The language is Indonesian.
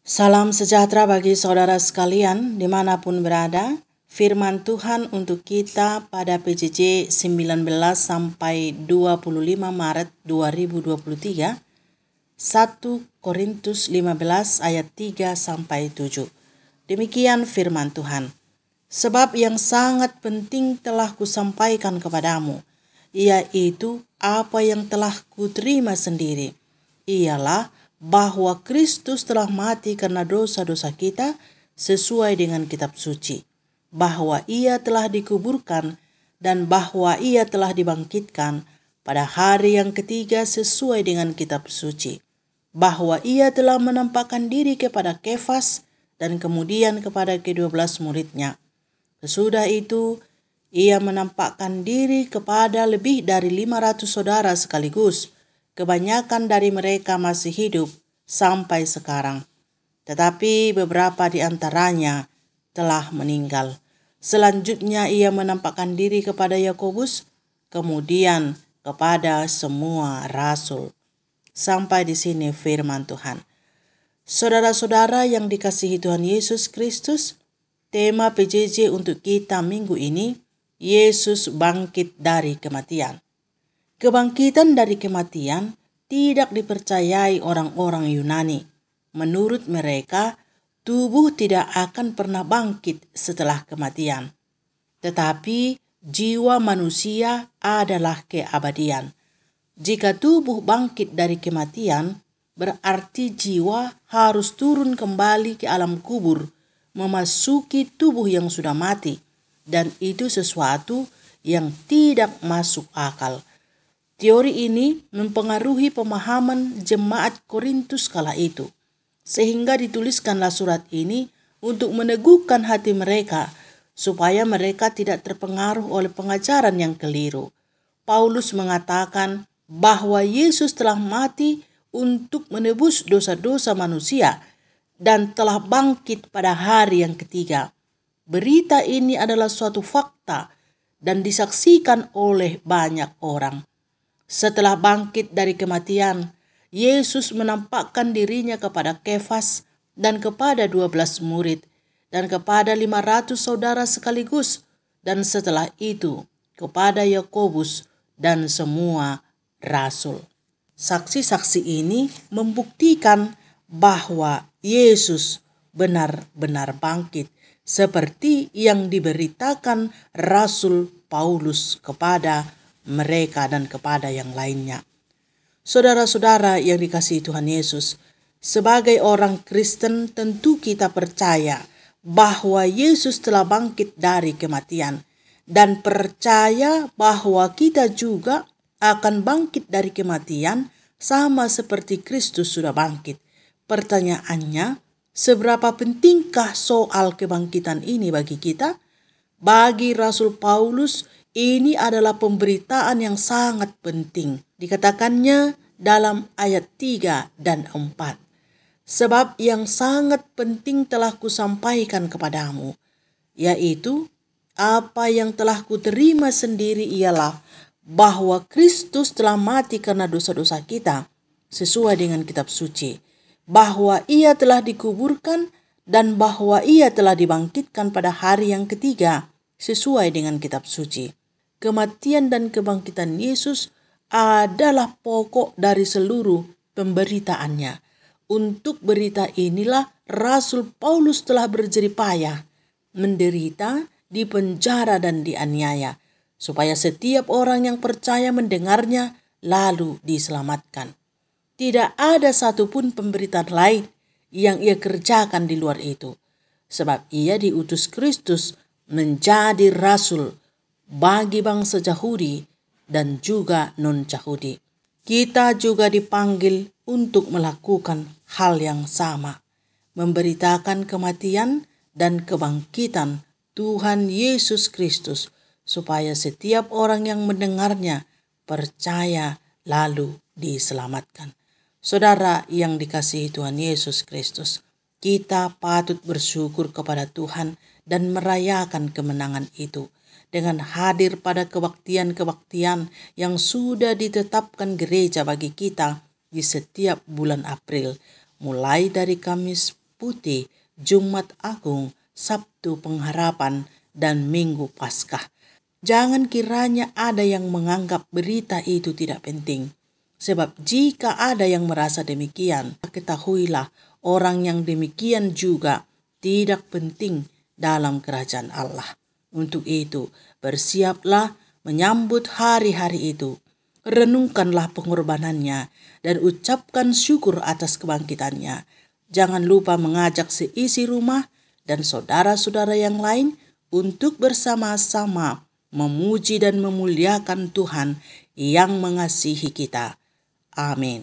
Salam sejahtera bagi saudara sekalian dimanapun berada. Firman Tuhan untuk kita pada PJJ 19 sampai 25 Maret 2023. 1 Korintus 15 ayat 3 sampai 7. Demikian firman Tuhan. Sebab yang sangat penting telah kusampaikan kepadamu, yaitu apa yang telah kuterima sendiri, ialah bahwa Kristus telah mati karena dosa-dosa kita sesuai dengan kitab suci, bahwa ia telah dikuburkan dan bahwa ia telah dibangkitkan pada hari yang ketiga sesuai dengan kitab suci, bahwa ia telah menampakkan diri kepada Kefas dan kemudian kepada ke-12 muridnya. Sesudah itu, ia menampakkan diri kepada lebih dari 500 saudara sekaligus. Kebanyakan dari mereka masih hidup sampai sekarang, tetapi beberapa di antaranya telah meninggal. Selanjutnya ia menampakkan diri kepada Yakobus, kemudian kepada semua rasul. Sampai di sini firman Tuhan. Saudara-saudara yang dikasihi Tuhan Yesus Kristus, tema PJJ untuk kita minggu ini, Yesus bangkit dari kematian. Kebangkitan dari kematian tidak dipercayai orang-orang Yunani. Menurut mereka, tubuh tidak akan pernah bangkit setelah kematian. Tetapi jiwa manusia adalah keabadian. Jika tubuh bangkit dari kematian, berarti jiwa harus turun kembali ke alam kubur, memasuki tubuh yang sudah mati. Dan itu sesuatu yang tidak masuk akal. Teori ini mempengaruhi pemahaman jemaat Korintus kala itu, sehingga dituliskanlah surat ini untuk meneguhkan hati mereka, supaya mereka tidak terpengaruh oleh pengajaran yang keliru. Paulus mengatakan bahwa Yesus telah mati untuk menebus dosa-dosa manusia dan telah bangkit pada hari yang ketiga. Berita ini adalah suatu fakta dan disaksikan oleh banyak orang. Setelah bangkit dari kematian, Yesus menampakkan dirinya kepada Kefas dan kepada 12 murid dan kepada 500 saudara sekaligus, dan setelah itu kepada Yakobus dan semua rasul. Saksi-saksi ini membuktikan bahwa Yesus benar-benar bangkit seperti yang diberitakan Rasul Paulus kepada mereka dan kepada yang lainnya. Saudara-saudara yang dikasihi Tuhan Yesus, sebagai orang Kristen tentu kita percaya bahwa Yesus telah bangkit dari kematian dan percaya bahwa kita juga akan bangkit dari kematian sama seperti Kristus sudah bangkit. Pertanyaannya, seberapa pentingkah soal kebangkitan ini bagi kita? Bagi Rasul Paulus, ini adalah pemberitaan yang sangat penting. Dikatakannya dalam ayat 3 dan 4. Sebab yang sangat penting telah kusampaikan kepadamu, yaitu apa yang telah kuterima sendiri ialah bahwa Kristus telah mati karena dosa-dosa kita sesuai dengan kitab suci, bahwa ia telah dikuburkan dan bahwa ia telah dibangkitkan pada hari yang ketiga sesuai dengan kitab suci. Kematian dan kebangkitan Yesus adalah pokok dari seluruh pemberitaannya. Untuk berita inilah Rasul Paulus telah berjerih payah, menderita, dipenjara dan dianiaya, supaya setiap orang yang percaya mendengarnya lalu diselamatkan. Tidak ada satupun pemberitaan lain yang ia kerjakan di luar itu, sebab ia diutus Kristus menjadi rasul bagi bangsa Yahudi dan juga non-Yahudi. Kita juga dipanggil untuk melakukan hal yang sama, memberitakan kematian dan kebangkitan Tuhan Yesus Kristus, supaya setiap orang yang mendengarnya percaya lalu diselamatkan. Saudara yang dikasihi Tuhan Yesus Kristus, kita patut bersyukur kepada Tuhan dan merayakan kemenangan itu dengan hadir pada kebaktian-kebaktian yang sudah ditetapkan gereja bagi kita di setiap bulan April, mulai dari Kamis Putih, Jumat Agung, Sabtu Pengharapan, dan Minggu Paskah. Jangan kiranya ada yang menganggap berita itu tidak penting. Sebab jika ada yang merasa demikian, ketahuilah orang yang demikian juga tidak penting dalam kerajaan Allah. Untuk itu, bersiaplah menyambut hari-hari itu. Renungkanlah pengorbanannya dan ucapkan syukur atas kebangkitannya. Jangan lupa mengajak seisi rumah dan saudara-saudara yang lain untuk bersama-sama memuji dan memuliakan Tuhan yang mengasihi kita. Amin.